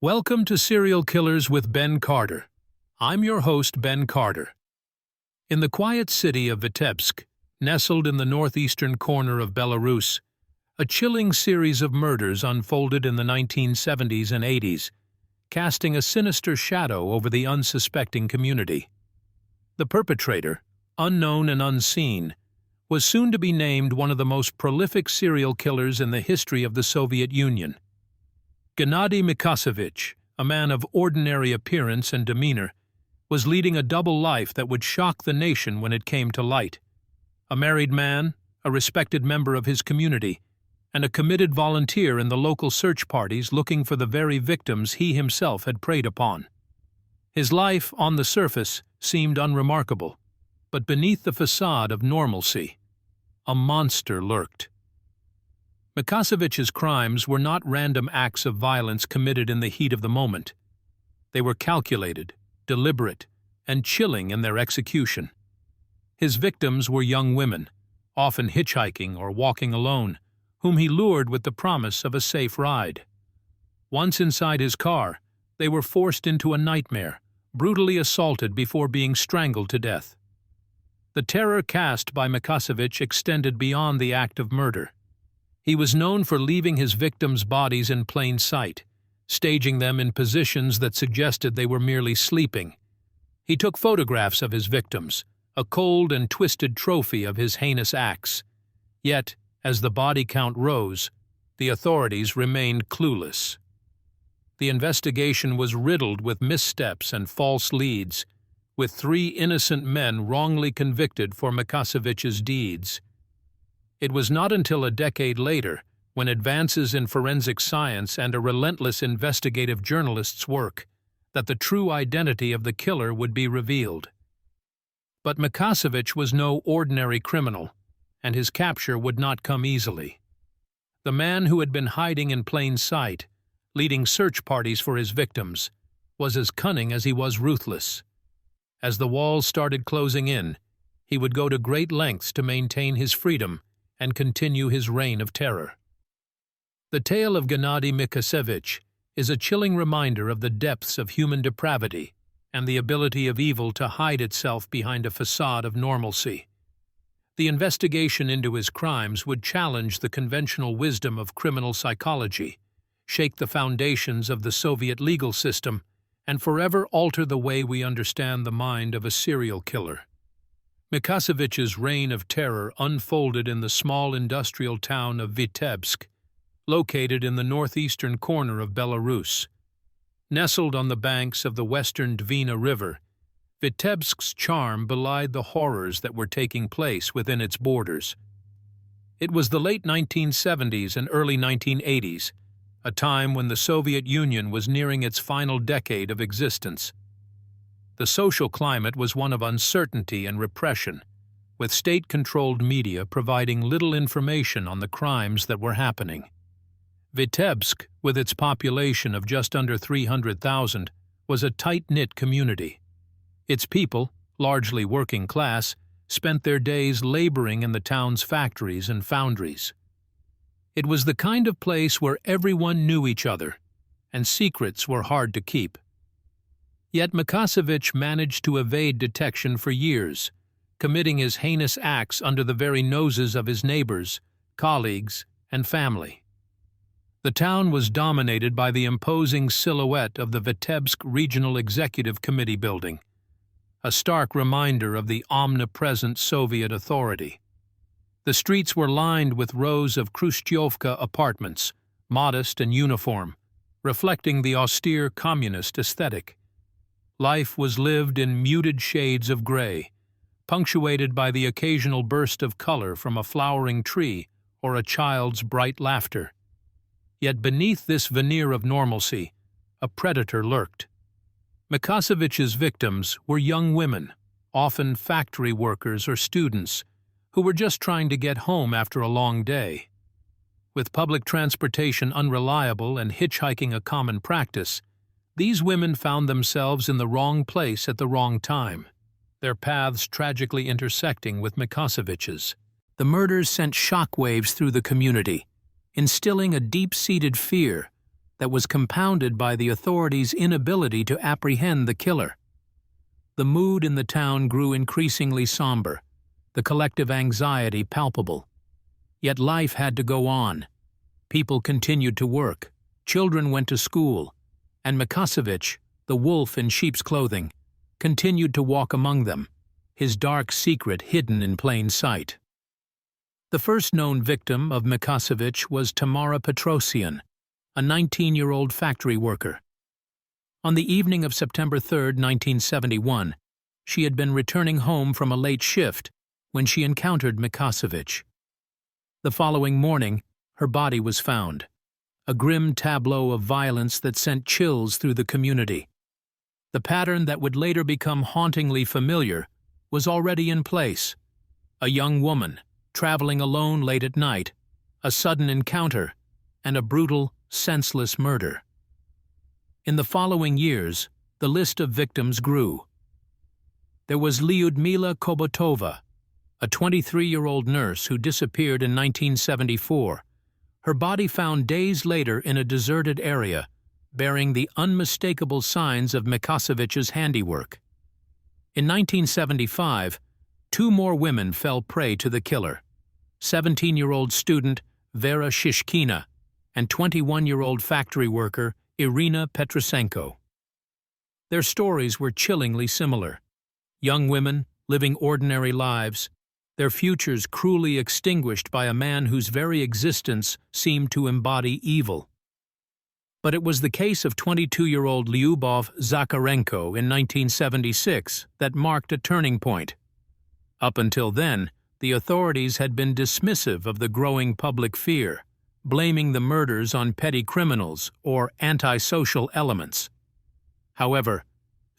Welcome to Serial Killers with Ben Carter. I'm your host, Ben Carter. In the quiet city of Vitebsk, nestled in the northeastern corner of Belarus, a chilling series of murders unfolded in the 1970s and 80s, casting a sinister shadow over the unsuspecting community. The perpetrator, unknown and unseen, was soon to be named one of the most prolific serial killers in the history of the Soviet Union. Gennady Mikhasevich, a man of ordinary appearance and demeanor, was leading a double life that would shock the nation when it came to light. A married man, a respected member of his community, and a committed volunteer in the local search parties looking for the very victims he himself had preyed upon. His life, on the surface, seemed unremarkable, but beneath the facade of normalcy, a monster lurked. Mikhasevich's crimes were not random acts of violence committed in the heat of the moment. They were calculated, deliberate, and chilling in their execution. His victims were young women, often hitchhiking or walking alone, whom he lured with the promise of a safe ride. Once inside his car, they were forced into a nightmare, brutally assaulted before being strangled to death. The terror cast by Mikhasevich extended beyond the act of murder. He was known for leaving his victims' bodies in plain sight, staging them in positions that suggested they were merely sleeping. He took photographs of his victims, a cold and twisted trophy of his heinous acts. Yet, as the body count rose, the authorities remained clueless. The investigation was riddled with missteps and false leads, with 3 innocent men wrongly convicted for Mikhasevich's deeds. It was not until a decade later, when advances in forensic science and a relentless investigative journalist's work, that the true identity of the killer would be revealed. But Mikhasevich was no ordinary criminal, and his capture would not come easily. The man who had been hiding in plain sight, leading search parties for his victims, was as cunning as he was ruthless. As the walls started closing in, he would go to great lengths to maintain his freedom and continue his reign of terror. The tale of Gennady Mikhasevich is a chilling reminder of the depths of human depravity and the ability of evil to hide itself behind a facade of normalcy. The investigation into his crimes would challenge the conventional wisdom of criminal psychology, shake the foundations of the Soviet legal system, and forever alter the way we understand the mind of a serial killer. Mikhasevich's reign of terror unfolded in the small industrial town of Vitebsk, located in the northeastern corner of Belarus. Nestled on the banks of the western Dvina River, Vitebsk's charm belied the horrors that were taking place within its borders. It was the late 1970s and early 1980s, a time when the Soviet Union was nearing its final decade of existence. The social climate was one of uncertainty and repression, with state-controlled media providing little information on the crimes that were happening. Vitebsk, with its population of just under 300,000, was a tight-knit community. Its people, largely working class, spent their days laboring in the town's factories and foundries. It was the kind of place where everyone knew each other, and secrets were hard to keep. Yet Mikhasevich managed to evade detection for years, committing his heinous acts under the very noses of his neighbors, colleagues, and family. The town was dominated by the imposing silhouette of the Vitebsk Regional Executive Committee building, a stark reminder of the omnipresent Soviet authority. The streets were lined with rows of Khrushchevka apartments, modest and uniform, reflecting the austere communist aesthetic. Life was lived in muted shades of gray, punctuated by the occasional burst of color from a flowering tree or a child's bright laughter. Yet beneath this veneer of normalcy, a predator lurked. Mikhasevich's victims were young women, often factory workers or students, who were just trying to get home after a long day. With public transportation unreliable and hitchhiking a common practice, these women found themselves in the wrong place at the wrong time, their paths tragically intersecting with Mikhasevich's. The murders sent shockwaves through the community, instilling a deep-seated fear, that was compounded by the authorities' inability to apprehend the killer. The mood in the town grew increasingly somber, the collective anxiety palpable. Yet life had to go on. People continued to work, children went to school, and Mikhasevich, the wolf in sheep's clothing, continued to walk among them, his dark secret hidden in plain sight. The first known victim of Mikhasevich was Tamara Petrosian, a 19-year-old factory worker. On the evening of September 3, 1971, she had been returning home from a late shift when she encountered Mikhasevich. The following morning, her body was found, a grim tableau of violence that sent chills through the community. The pattern that would later become hauntingly familiar was already in place. A young woman, traveling alone late at night, a sudden encounter, and a brutal, senseless murder. In the following years, the list of victims grew. There was Lyudmila Kobotova, a 23-year-old nurse who disappeared in 1974, her body found days later in a deserted area, bearing the unmistakable signs of Mikhasevich's handiwork. In 1975, 2 more women fell prey to the killer, 17-year-old student Vera Shishkina and 21-year-old factory worker Irina Petrusenko. Their stories were chillingly similar. Young women, living ordinary lives, their futures cruelly extinguished by a man whose very existence seemed to embody evil. But it was the case of 22-year-old Lyubov Zakharenko in 1976 that marked a turning point. Up until then, the authorities had been dismissive of the growing public fear, blaming the murders on petty criminals or antisocial elements. However,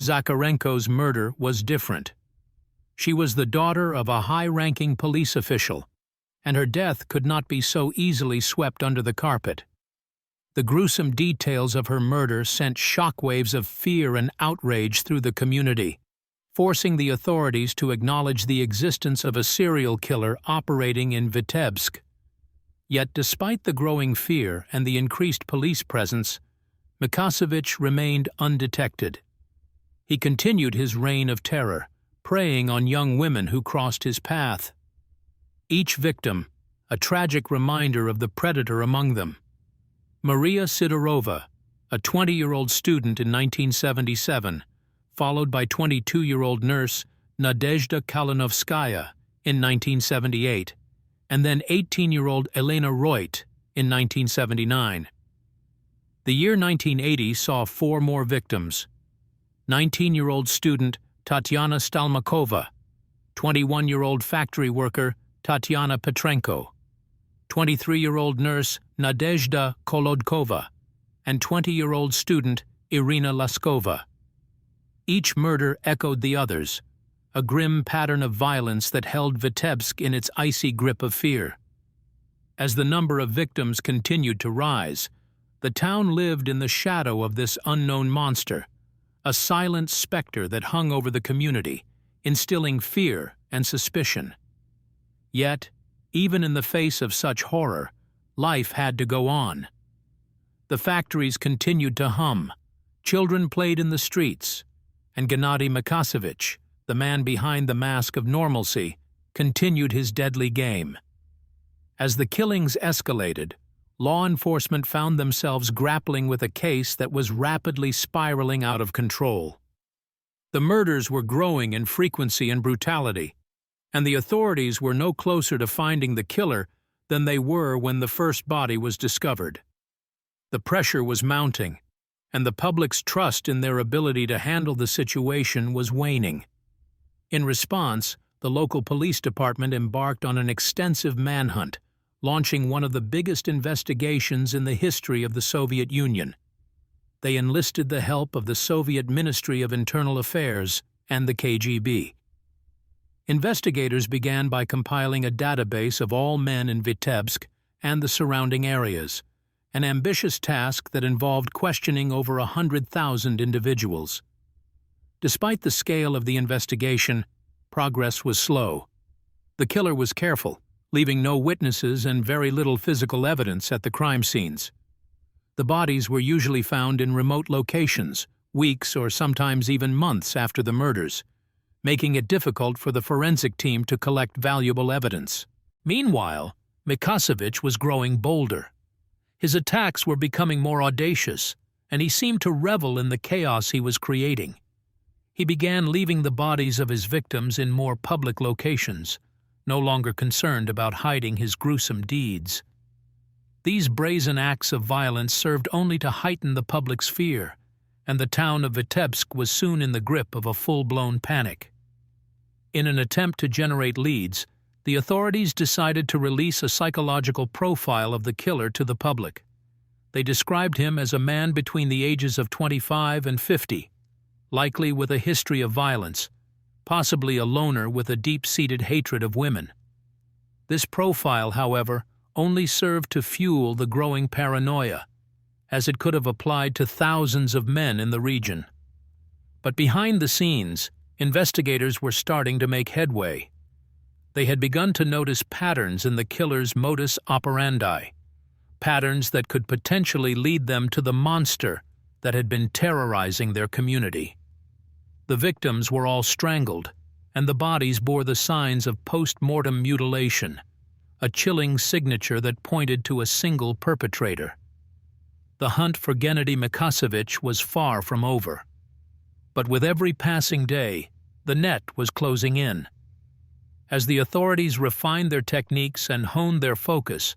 Zakharenko's murder was different. She was the daughter of a high-ranking police official, and her death could not be so easily swept under the carpet. The gruesome details of her murder sent shockwaves of fear and outrage through the community, forcing the authorities to acknowledge the existence of a serial killer operating in Vitebsk. Yet despite the growing fear and the increased police presence, Mikhasevich remained undetected. He continued his reign of terror, preying on young women who crossed his path. Each victim, a tragic reminder of the predator among them. Maria Sidorova, a 20-year-old student in 1977, followed by 22-year-old nurse Nadezhda Kalinovskaya in 1978, and then 18-year-old Elena Reut in 1979. The year 1980 saw 4 more victims. 19-year-old student Tatyana Stalmakova, 21-year-old factory worker Tatyana Petrenko, 23-year-old nurse Nadezhda Kolodkova, and 20-year-old student Irina Laskova. Each murder echoed the others, a grim pattern of violence that held Vitebsk in its icy grip of fear. As the number of victims continued to rise, the town lived in the shadow of this unknown monster, a silent specter that hung over the community, instilling fear and suspicion. Yet, even in the face of such horror, life had to go on. The factories continued to hum, children played in the streets, and Gennady Mikhasevich, the man behind the mask of normalcy, continued his deadly game. As the killings escalated, law enforcement found themselves grappling with a case that was rapidly spiraling out of control. The murders were growing in frequency and brutality, and the authorities were no closer to finding the killer than they were when the first body was discovered. The pressure was mounting, and the public's trust in their ability to handle the situation was waning. In response, the local police department embarked on an extensive manhunt, launching one of the biggest investigations in the history of the Soviet Union. They enlisted the help of the Soviet Ministry of Internal Affairs and the KGB. Investigators began by compiling a database of all men in Vitebsk and the surrounding areas, an ambitious task that involved questioning over 100,000 individuals. Despite the scale of the investigation, progress was slow. The killer was careful, leaving no witnesses and very little physical evidence at the crime scenes. The bodies were usually found in remote locations, weeks or sometimes even months after the murders, making it difficult for the forensic team to collect valuable evidence. Meanwhile, Mikhasevich was growing bolder. His attacks were becoming more audacious, and he seemed to revel in the chaos he was creating. He began leaving the bodies of his victims in more public locations, no longer concerned about hiding his gruesome deeds. These brazen acts of violence served only to heighten the public's fear, and the town of Vitebsk was soon in the grip of a full-blown panic. In an attempt to generate leads, the authorities decided to release a psychological profile of the killer to the public. They described him as a man between the ages of 25 and 50, likely with a history of violence, possibly a loner with a deep-seated hatred of women. This profile, however, only served to fuel the growing paranoia, as it could have applied to thousands of men in the region. But behind the scenes, investigators were starting to make headway. They had begun to notice patterns in the killer's modus operandi, patterns that could potentially lead them to the monster that had been terrorizing their community. The victims were all strangled, and the bodies bore the signs of post-mortem mutilation, a chilling signature that pointed to a single perpetrator. The hunt for Gennady Mikhasevich was far from over. But with every passing day, the net was closing in. As the authorities refined their techniques and honed their focus,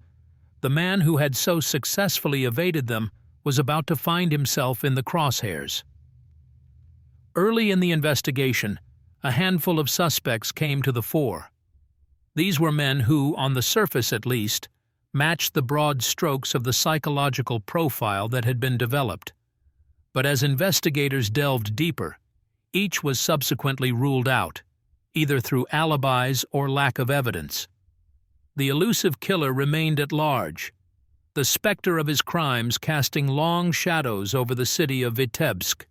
the man who had so successfully evaded them was about to find himself in the crosshairs. Early in the investigation, a handful of suspects came to the fore. These were men who, on the surface at least, matched the broad strokes of the psychological profile that had been developed. But as investigators delved deeper, each was subsequently ruled out, either through alibis or lack of evidence. The elusive killer remained at large, the specter of his crimes casting long shadows over the city of Vitebsk.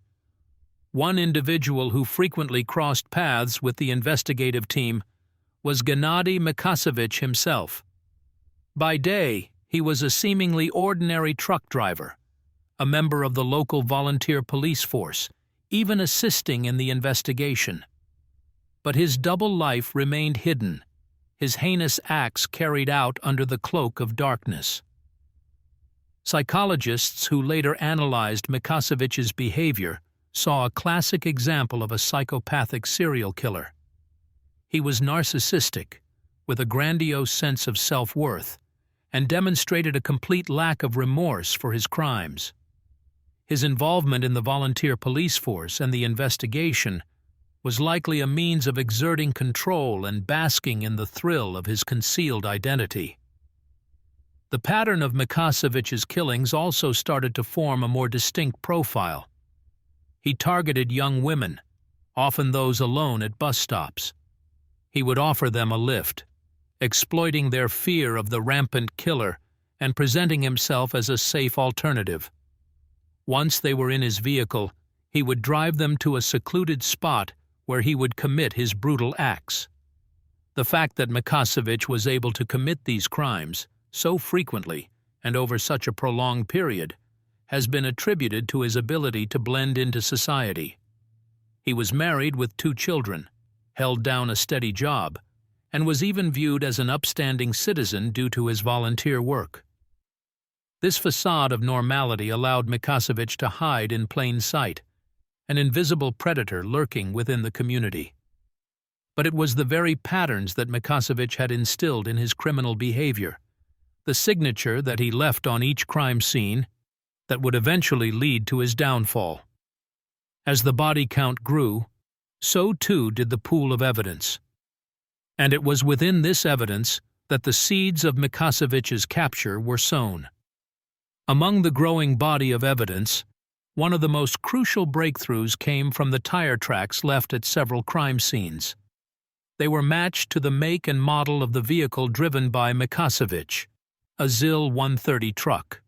One individual who frequently crossed paths with the investigative team was Gennady Mikhasevich himself. By day, he was a seemingly ordinary truck driver, a member of the local volunteer police force, even assisting in the investigation. But his double life remained hidden, his heinous acts carried out under the cloak of darkness. Psychologists who later analyzed Mikhasevich's behavior saw a classic example of a psychopathic serial killer. He was narcissistic, with a grandiose sense of self-worth, and demonstrated a complete lack of remorse for his crimes. His involvement in the volunteer police force and the investigation was likely a means of exerting control and basking in the thrill of his concealed identity. The pattern of Mikhasevich's killings also started to form a more distinct profile. He targeted young women, often those alone at bus stops. He would offer them a lift, exploiting their fear of the rampant killer and presenting himself as a safe alternative. Once they were in his vehicle, he would drive them to a secluded spot where he would commit his brutal acts. The fact that Mikhasevich was able to commit these crimes so frequently and over such a prolonged period has been attributed to his ability to blend into society. He was married with 2 children, held down a steady job, and was even viewed as an upstanding citizen due to his volunteer work. This facade of normality allowed Mikhasevich to hide in plain sight, an invisible predator lurking within the community. But it was the very patterns that Mikhasevich had instilled in his criminal behavior, the signature that he left on each crime scene, that would eventually lead to his downfall. As the body count grew, so too did the pool of evidence. And it was within this evidence that the seeds of Mikhasevich's capture were sown. Among the growing body of evidence, one of the most crucial breakthroughs came from the tire tracks left at several crime scenes. They were matched to the make and model of the vehicle driven by Mikhasevich, a ZIL 130 truck.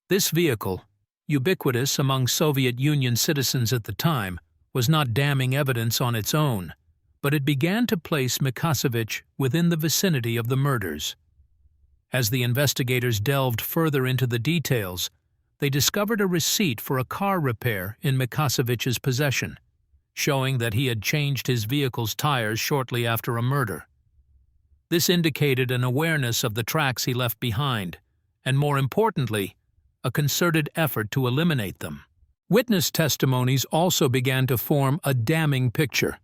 This vehicle, ubiquitous among Soviet Union citizens at the time, was not damning evidence on its own, but it began to place Mikhasevich within the vicinity of the murders. As the investigators delved further into the details, they discovered a receipt for a car repair in Mikhasevich's possession, showing that he had changed his vehicle's tires shortly after a murder. This indicated an awareness of the tracks he left behind, and more importantly, a concerted effort to eliminate them. Witness testimonies also began to form a damning picture.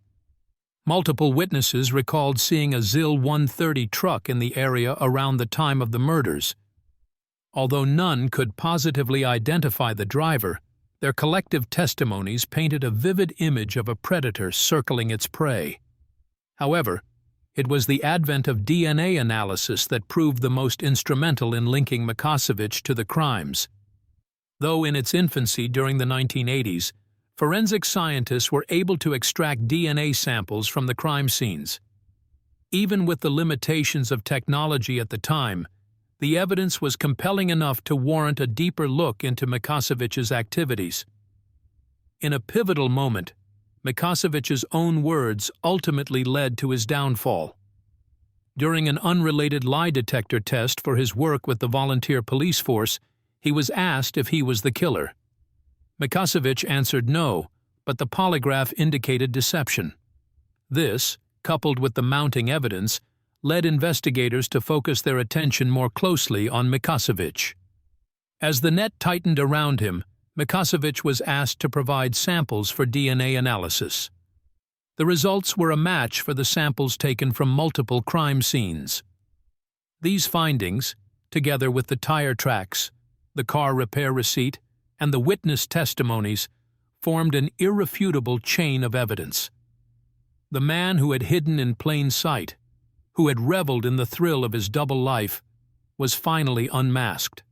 Multiple witnesses recalled seeing a ZIL 130 truck in the area around the time of the murders. Although none could positively identify the driver, their collective testimonies painted a vivid image of a predator circling its prey. However, it was the advent of DNA analysis that proved the most instrumental in linking Mikhasevich to the crimes. Though in its infancy during the 1980s, forensic scientists were able to extract DNA samples from the crime scenes. Even with the limitations of technology at the time, the evidence was compelling enough to warrant a deeper look into Mikhasevich's activities. In a pivotal moment, Mikhasevich's own words ultimately led to his downfall. During an unrelated lie detector test for his work with the volunteer police force, he was asked if he was the killer. Mikhasevich answered no, but the polygraph indicated deception. This, coupled with the mounting evidence, led investigators to focus their attention more closely on Mikhasevich. As the net tightened around him, Mikhasevich was asked to provide samples for DNA analysis. The results were a match for the samples taken from multiple crime scenes. These findings, together with the tire tracks, the car repair receipt, and the witness testimonies, formed an irrefutable chain of evidence. The man who had hidden in plain sight, who had reveled in the thrill of his double life, was finally unmasked.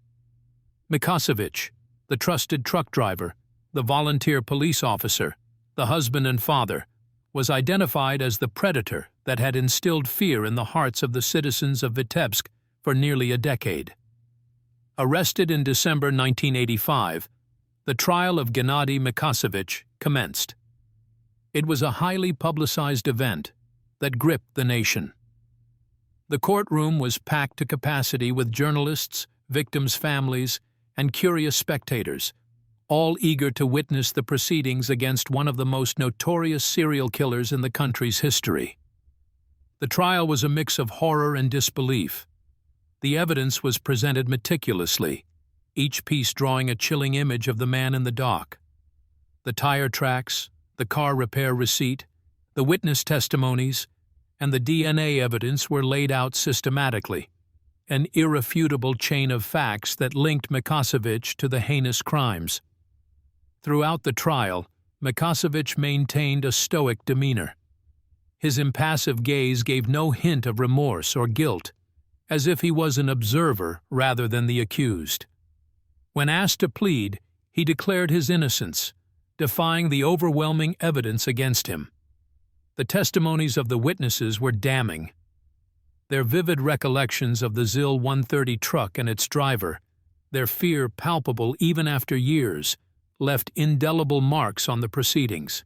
Mikhasevich, the trusted truck driver, the volunteer police officer, the husband and father, was identified as the predator that had instilled fear in the hearts of the citizens of Vitebsk for nearly a decade. Arrested in December 1985, the trial of Gennady Mikhasevich commenced. It was a highly publicized event that gripped the nation. The courtroom was packed to capacity with journalists, victims' families, and curious spectators, all eager to witness the proceedings against one of the most notorious serial killers in the country's history. The trial was a mix of horror and disbelief. The evidence was presented meticulously, each piece drawing a chilling image of the man in the dock. The tire tracks, the car repair receipt, the witness testimonies, and the DNA evidence were laid out systematically, an irrefutable chain of facts that linked Mikhasevich to the heinous crimes. Throughout the trial, Mikhasevich maintained a stoic demeanor. His impassive gaze gave no hint of remorse or guilt, as if he was an observer rather than the accused. When asked to plead, he declared his innocence, defying the overwhelming evidence against him. The testimonies of the witnesses were damning. Their vivid recollections of the ZIL 130 truck and its driver, their fear palpable even after years, left indelible marks on the proceedings.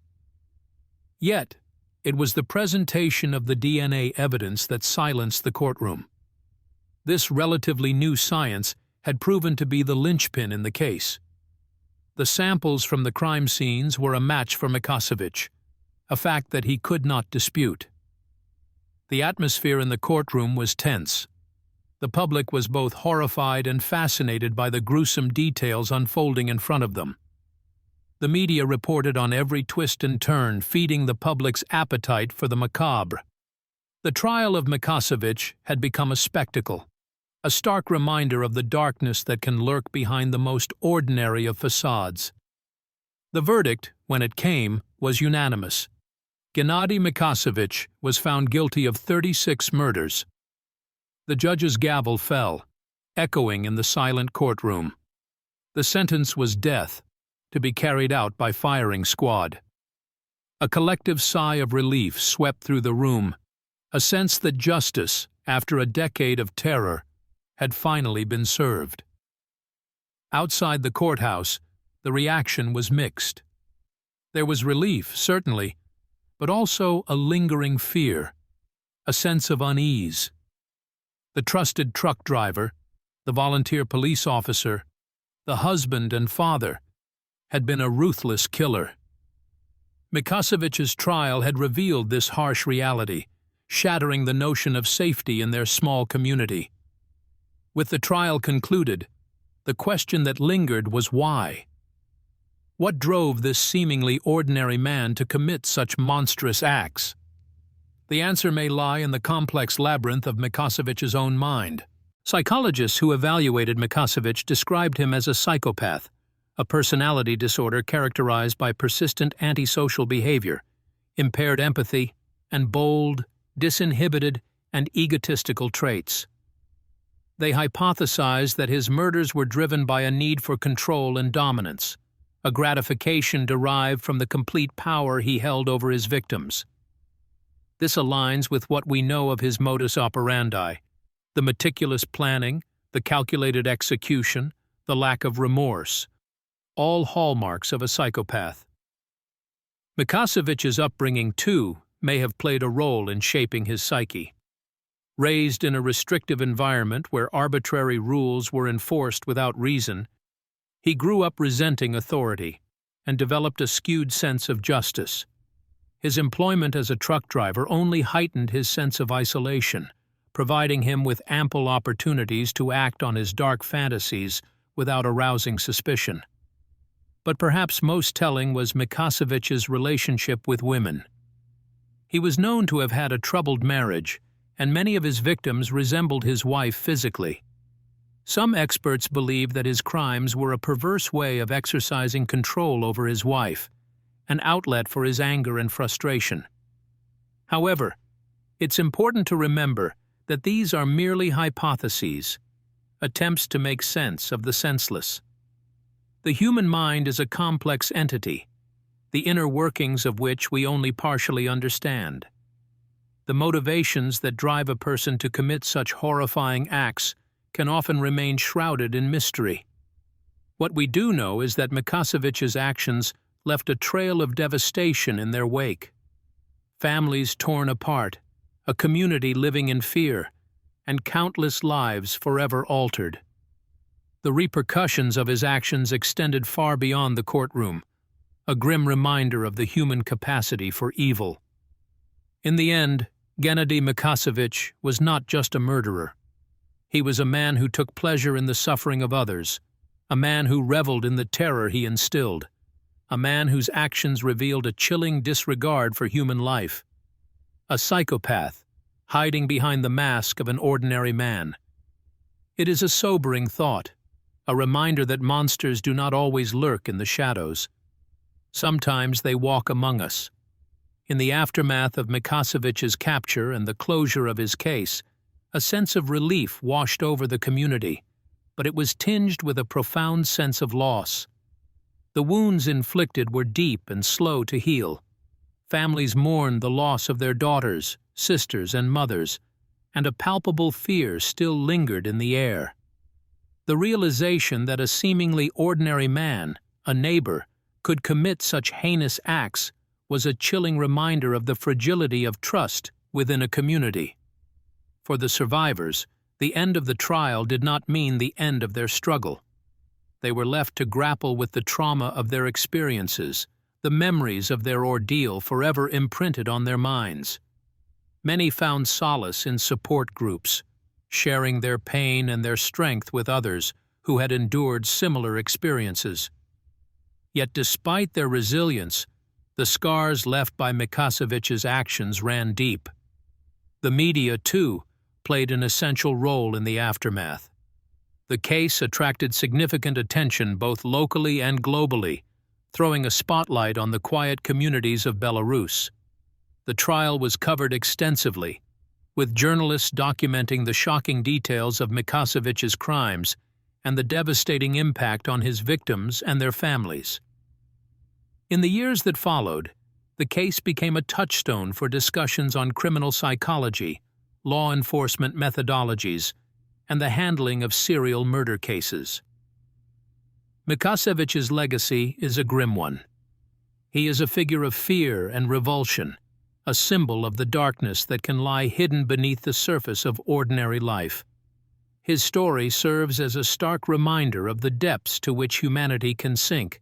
Yet, it was the presentation of the DNA evidence that silenced the courtroom. This relatively new science had proven to be the linchpin in the case. The samples from the crime scenes were a match for Mikhasevich, a fact that he could not dispute. The atmosphere in the courtroom was tense. The public was both horrified and fascinated by the gruesome details unfolding in front of them. The media reported on every twist and turn, feeding the public's appetite for the macabre. The trial of Mikhasevich had become a spectacle, a stark reminder of the darkness that can lurk behind the most ordinary of facades. The verdict, when it came, was unanimous. Gennady Mikhasevich was found guilty of 36 murders. The judge's gavel fell, echoing in the silent courtroom. The sentence was death, to be carried out by firing squad. A collective sigh of relief swept through the room, a sense that justice, after a decade of terror, had finally been served. Outside the courthouse, the reaction was mixed. There was relief, certainly, but also a lingering fear, a sense of unease. The trusted truck driver, the volunteer police officer, the husband and father, had been a ruthless killer. Mikhasevich's trial had revealed this harsh reality, shattering the notion of safety in their small community. With the trial concluded, the question that lingered was why? What drove this seemingly ordinary man to commit such monstrous acts? The answer may lie in the complex labyrinth of Mikhasevich's own mind. Psychologists who evaluated Mikhasevich described him as a psychopath, a personality disorder characterized by persistent antisocial behavior, impaired empathy, and bold, disinhibited, and egotistical traits. They hypothesized that his murders were driven by a need for control and dominance, a gratification derived from the complete power he held over his victims. This aligns with what we know of his modus operandi: the meticulous planning, the calculated execution, the lack of remorse, all hallmarks of a psychopath. Mikhasevich's upbringing, too, may have played a role in shaping his psyche. Raised in a restrictive environment where arbitrary rules were enforced without reason, he grew up resenting authority and developed a skewed sense of justice. His employment as a truck driver only heightened his sense of isolation, providing him with ample opportunities to act on his dark fantasies without arousing suspicion. But perhaps most telling was Mikhasevich's relationship with women. He was known to have had a troubled marriage, and many of his victims resembled his wife physically. Some experts believe that his crimes were a perverse way of exercising control over his wife, an outlet for his anger and frustration. However, it's important to remember that these are merely hypotheses, attempts to make sense of the senseless. The human mind is a complex entity, the inner workings of which we only partially understand. The motivations that drive a person to commit such horrifying acts can often remain shrouded in mystery. What we do know is that Mikhasevich's actions left a trail of devastation in their wake. Families torn apart, a community living in fear, and countless lives forever altered. The repercussions of his actions extended far beyond the courtroom, a grim reminder of the human capacity for evil. In the end, Gennady Mikhasevich was not just a murderer. He was a man who took pleasure in the suffering of others, a man who reveled in the terror he instilled, a man whose actions revealed a chilling disregard for human life. A psychopath, hiding behind the mask of an ordinary man. It is a sobering thought, a reminder that monsters do not always lurk in the shadows. Sometimes they walk among us. In the aftermath of Mikhasevich's capture and the closure of his case, a sense of relief washed over the community, but it was tinged with a profound sense of loss. The wounds inflicted were deep and slow to heal. Families mourned the loss of their daughters, sisters, and mothers, and a palpable fear still lingered in the air. The realization that a seemingly ordinary man, a neighbor, could commit such heinous acts was a chilling reminder of the fragility of trust within a community. For the survivors, the end of the trial did not mean the end of their struggle. They were left to grapple with the trauma of their experiences, the memories of their ordeal forever imprinted on their minds. Many found solace in support groups, sharing their pain and their strength with others who had endured similar experiences. Yet despite their resilience, the scars left by Mikhasevich's actions ran deep. The media, too, played an essential role in the aftermath. The case attracted significant attention both locally and globally, throwing a spotlight on the quiet communities of Belarus. The trial was covered extensively, with journalists documenting the shocking details of Mikhasevich's crimes and the devastating impact on his victims and their families. In the years that followed, the case became a touchstone for discussions on criminal psychology, law enforcement methodologies, and the handling of serial murder cases. Mikhasevich's legacy is a grim one. He is a figure of fear and revulsion, a symbol of the darkness that can lie hidden beneath the surface of ordinary life. His story serves as a stark reminder of the depths to which humanity can sink,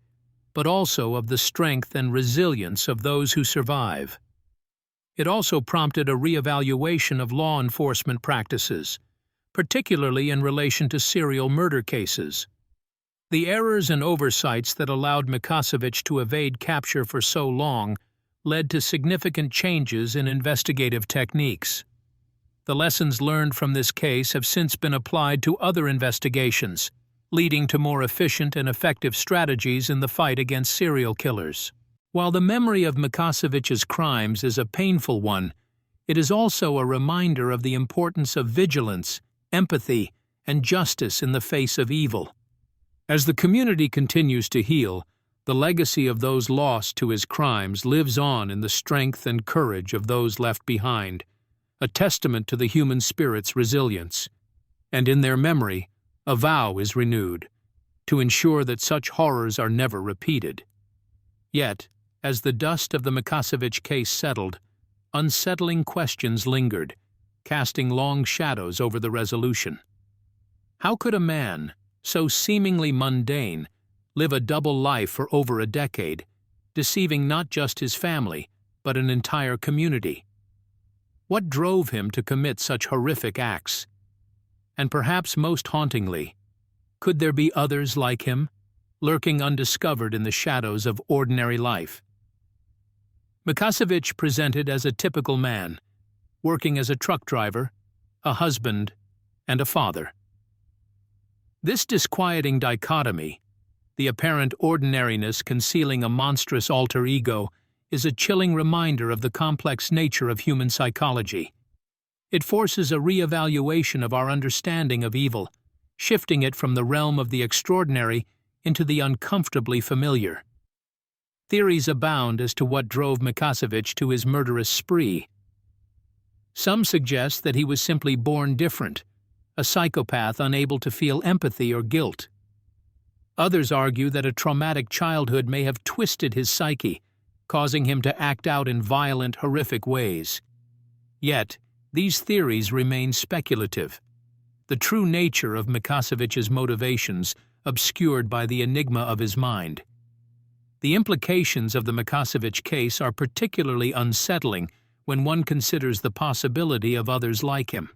but also of the strength and resilience of those who survive. It also prompted a reevaluation of law enforcement practices, particularly in relation to serial murder cases. The errors and oversights that allowed Mikhasevich to evade capture for so long led to significant changes in investigative techniques. The lessons learned from this case have since been applied to other investigations, leading to more efficient and effective strategies in the fight against serial killers. While the memory of Mikhasevich's crimes is a painful one, it is also a reminder of the importance of vigilance, empathy, and justice in the face of evil. As the community continues to heal, the legacy of those lost to his crimes lives on in the strength and courage of those left behind, a testament to the human spirit's resilience. And in their memory, a vow is renewed, to ensure that such horrors are never repeated. Yet, as the dust of the Mikhasevich case settled, unsettling questions lingered, casting long shadows over the resolution. How could a man, so seemingly mundane, live a double life for over a decade, deceiving not just his family, but an entire community? What drove him to commit such horrific acts? And perhaps most hauntingly, could there be others like him, lurking undiscovered in the shadows of ordinary life? Mikhasevich presented as a typical man, working as a truck driver, a husband, and a father. This disquieting dichotomy, the apparent ordinariness concealing a monstrous alter ego, is a chilling reminder of the complex nature of human psychology. It forces a re-evaluation of our understanding of evil, shifting it from the realm of the extraordinary into the uncomfortably familiar. Theories abound as to what drove Mikhasevich to his murderous spree. Some suggest that he was simply born different, a psychopath unable to feel empathy or guilt. Others argue that a traumatic childhood may have twisted his psyche, causing him to act out in violent, horrific ways. Yet, these theories remain speculative, the true nature of Mikhasevich's motivations obscured by the enigma of his mind. The implications of the Mikhasevich case are particularly unsettling when one considers the possibility of others like him.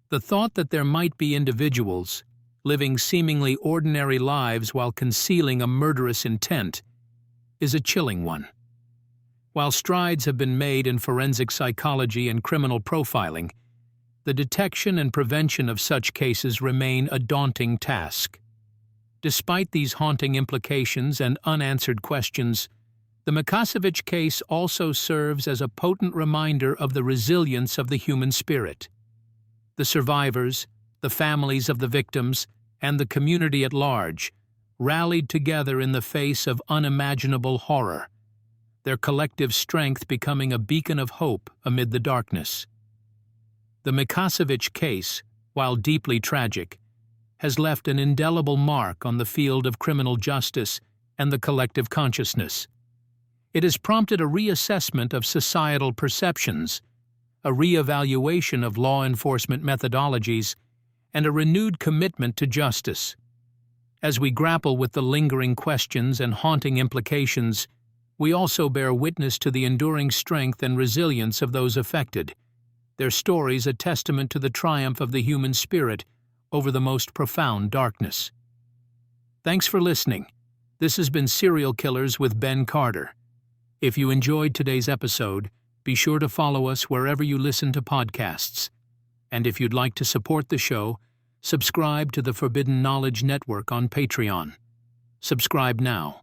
The thought that there might be individuals living seemingly ordinary lives while concealing a murderous intent is a chilling one. While strides have been made in forensic psychology and criminal profiling, the detection and prevention of such cases remain a daunting task. Despite these haunting implications and unanswered questions, the Mikhasevich case also serves as a potent reminder of the resilience of the human spirit. The survivors, the families of the victims, and the community at large rallied together in the face of unimaginable horror, their collective strength becoming a beacon of hope amid the darkness. The Mikhasevich case, while deeply tragic, has left an indelible mark on the field of criminal justice and the collective consciousness. It has prompted a reassessment of societal perceptions, a re-evaluation of law enforcement methodologies, and a renewed commitment to justice. As we grapple with the lingering questions and haunting implications, we also bear witness to the enduring strength and resilience of those affected, their stories a testament to the triumph of the human spirit over the most profound darkness. Thanks for listening. This has been Serial Killers with Ben Carter. If you enjoyed today's episode, be sure to follow us wherever you listen to podcasts. And if you'd like to support the show, subscribe to the Forbidden Knowledge Network on Patreon. Subscribe now.